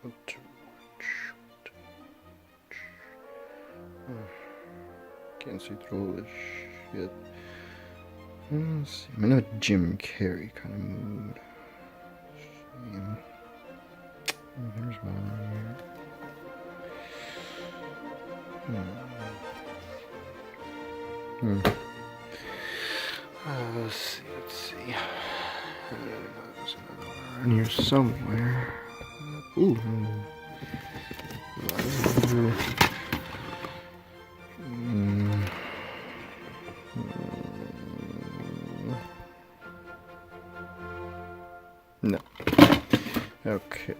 What to watch? Can't see through all this shit. Let's see. I'm in a Jim Carrey kind of mood. There's one here. Let's see. There's another one around here somewhere. Ooh. No. Okay.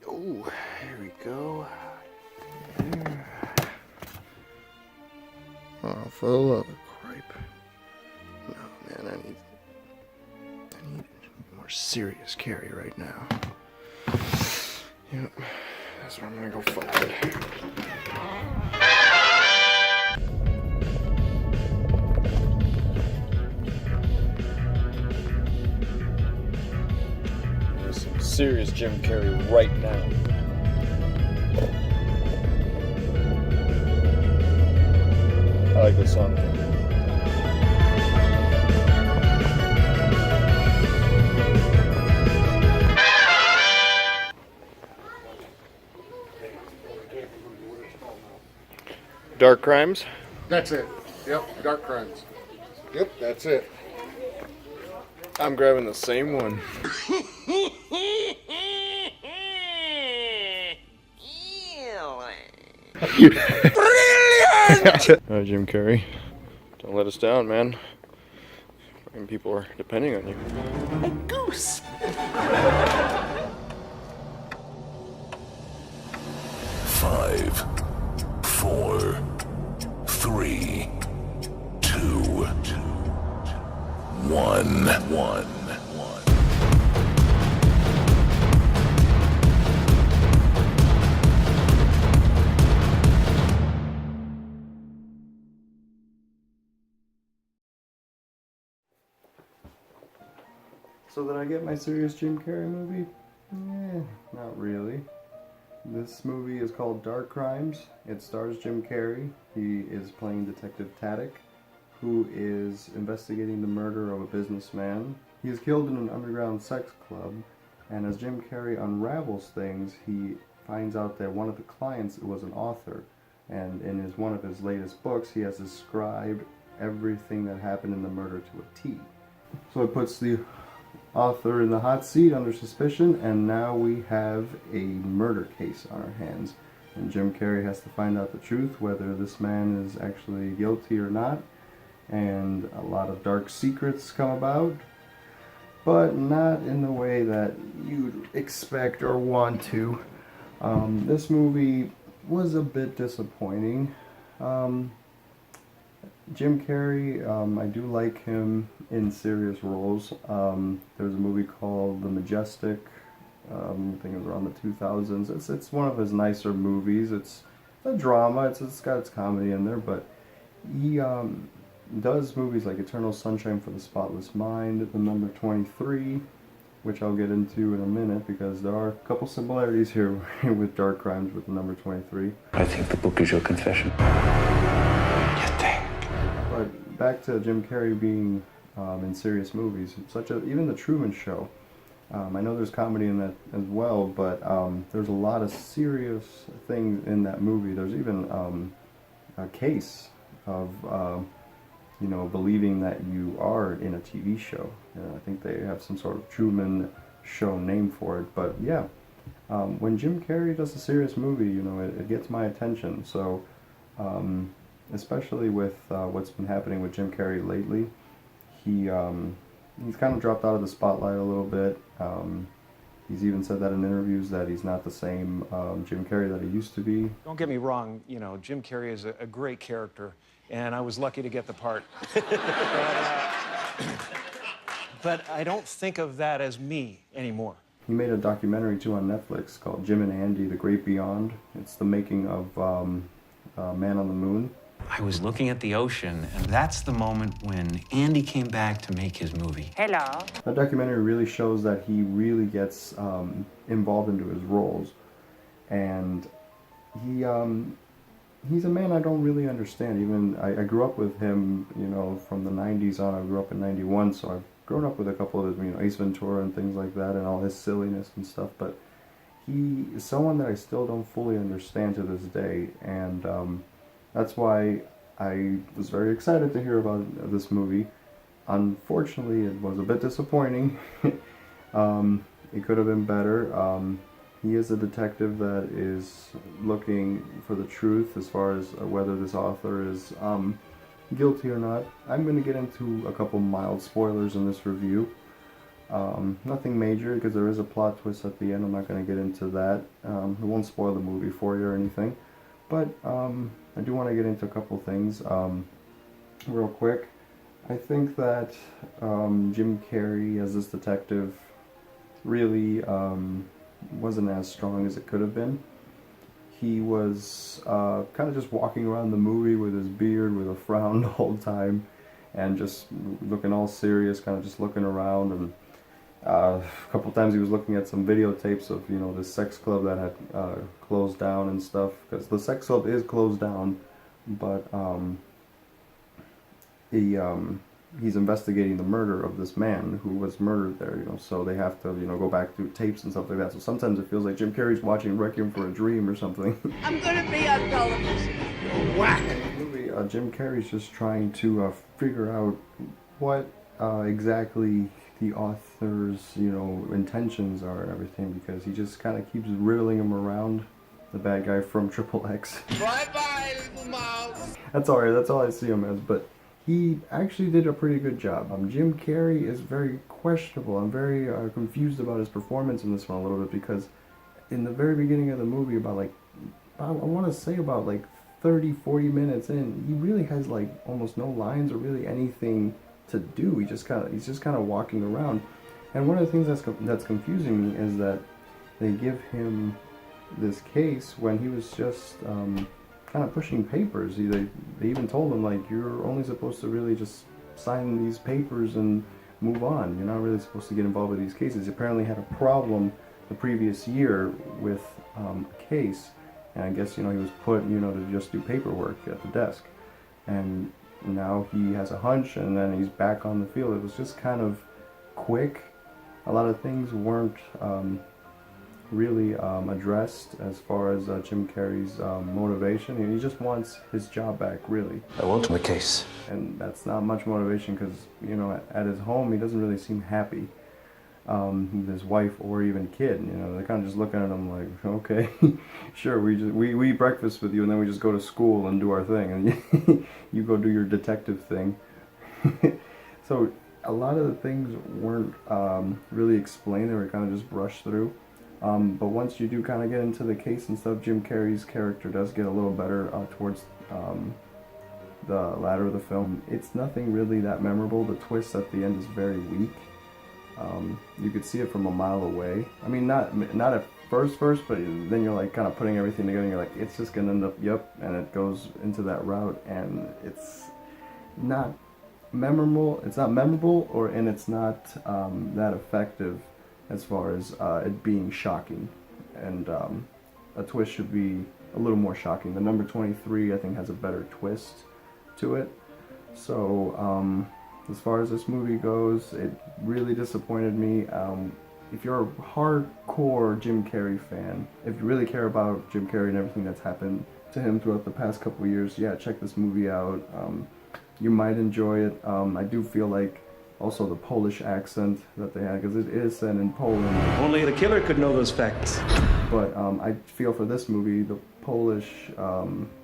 Oh, here we go. There. Oh, for the love of cripe. No, man, I need more serious Carrey right now. Yep, that's where I'm gonna go find it. Serious Jim Carrey right now. I like this song. Dark Crimes? That's it. Yep, Dark Crimes. Yep, that's it. I'm grabbing the same one. Brilliant! Alright, Jim Carrey. Don't let us down, man. Fucking people are depending on you. A goose! 5, 4, 3, 2, 1. So did I get my serious Jim Carrey movie? Not really. This movie is called Dark Crimes. It stars Jim Carrey. He is playing Detective Taddick, who is investigating the murder of a businessman. He is killed in an underground sex club, and as Jim Carrey unravels things, he finds out that one of the clients was an author, and in one of his latest books, he has described everything that happened in the murder to a T. So it puts the author in the hot seat under suspicion, and now we have a murder case on our hands. And Jim Carrey has to find out the truth, whether this man is actually guilty or not. And a lot of dark secrets come about, but not in the way that you'd expect or want to. This movie was a bit disappointing. Jim Carrey, I do like him in serious roles. There's a movie called The Majestic. I think it was around the 2000s. It's one of his nicer movies. It's a drama. It's got its comedy in there, but he does movies like Eternal Sunshine for the Spotless Mind, The Number 23, which I'll get into in a minute because there are a couple similarities here with Dark Crimes with The Number 23. I think the book is your confession. But back to Jim Carrey being in serious movies, even The Truman Show. I know there's comedy in that as well, but there's a lot of serious things in that movie. There's even a case of believing that you are in a TV show. I think they have some sort of Truman Show name for it. But yeah, when Jim Carrey does a serious movie, it gets my attention. So. Especially with what's been happening with Jim Carrey lately, he's kind of dropped out of the spotlight a little bit. He's even said that in interviews that he's not the same Jim Carrey that he used to be. Don't get me wrong, Jim Carrey is a great character, and I was lucky to get the part. But I don't think of that as me anymore. He made a documentary too on Netflix called Jim and Andy: The Great Beyond. It's the making of Man on the Moon. I was looking at the ocean, and that's the moment when Andy came back to make his movie. Hello. That documentary really shows that he really gets involved into his roles, and he's a man I don't really understand. Even I grew up with him, you know, from the 90s on. I grew up in 91, so I've grown up with a couple of his, you know, Ace Ventura and things like that, and all his silliness and stuff, but he is someone that I still don't fully understand to this day, and that's why I was very excited to hear about this movie. Unfortunately, it was a bit disappointing. It could have been better. He is a detective that is looking for the truth as far as whether this author is guilty or not. I'm going to get into a couple mild spoilers in this review. Nothing major, because there is a plot twist at the end. I'm not going to get into that. It won't spoil the movie for you or anything. But I do want to get into a couple things real quick. I think that Jim Carrey as this detective really wasn't as strong as it could have been. He was kind of just walking around the movie with his beard, with a frown the whole time, and just looking all serious, kind of just looking around. And a couple times he was looking at some videotapes of, you know, this sex club that had closed down and stuff, because the sex club is closed down, but he's investigating the murder of this man who was murdered there, you know, so they have to, you know, go back through tapes and stuff like that. So sometimes it feels like Jim Carrey's watching Requiem for a Dream or something. I'm gonna be on television. Whack! In the movie, Jim Carrey's just trying to figure out what exactly the author's, you know, intentions are and everything, because he just kind of keeps riddling him around, the bad guy from Triple X. Bye-bye, little mouse! That's alright, that's all I see him as, but he actually did a pretty good job. Jim Carrey is very questionable. I'm very confused about his performance in this one a little bit, because in the very beginning of the movie, I want to say about like 30-40 minutes in, he really has like almost no lines or really anything to do. He's just kind of walking around. And one of the things that's confusing me is that they give him this case when he was just kind of pushing papers. They even told him, like, you're only supposed to really just sign these papers and move on. You're not really supposed to get involved with these cases. He apparently had a problem the previous year with a case, and I guess, you know, he was put, you know, to just do paperwork at the desk. And now he has a hunch, and then he's back on the field. It was just kind of quick. A lot of things weren't really addressed as far as Jim Carrey's motivation. He just wants his job back, really. I want the case. And that's not much motivation, because, you know, at his home he doesn't really seem happy with his wife or even kid. You know, they're kind of just looking at him like, okay, sure, we eat breakfast with you, and then we just go to school and do our thing, and you go do your detective thing. So a lot of the things weren't really explained. They were kind of just brushed through. But once you do kind of get into the case and stuff, Jim Carrey's character does get a little better towards the latter of the film. It's nothing really that memorable. The twist at the end is very weak. You could see it from a mile away. I mean, not at first, but then you're like kind of putting everything together, and you're like, it's just gonna end up, yep, and it goes into that route, and it's not memorable. And it's not that effective as far as it being shocking, and a twist should be a little more shocking. The number 23, I think, has a better twist to it. So as far as this movie goes, it really disappointed me. If you're a hardcore Jim Carrey fan, if you really care about Jim Carrey and everything that's happened to him throughout the past couple of years, yeah, check this movie out. You might enjoy it. I do feel like also the Polish accent that they had, because it is set in Poland. Only the killer could know those facts. But I feel for this movie, the Polish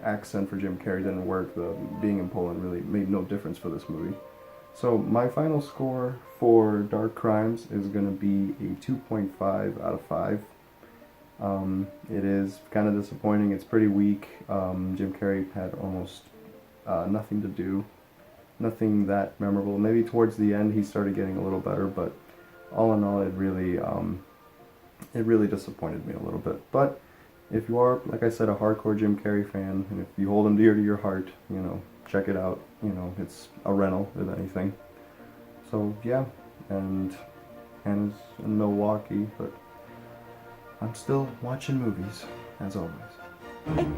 accent for Jim Carrey didn't work. Being in Poland really made no difference for this movie. So my final score for Dark Crimes is going to be a 2.5 out of 5. It is kind of disappointing. It's pretty weak. Jim Carrey had almost nothing to do. Nothing that memorable. Maybe towards the end he started getting a little better, but all in all, it really disappointed me a little bit. But if you are, like I said, a hardcore Jim Carrey fan, and if you hold him dear to your heart, you know, check it out. You know, it's a rental, if anything. So, yeah, and Hannah's in Milwaukee, but I'm still watching movies, as always.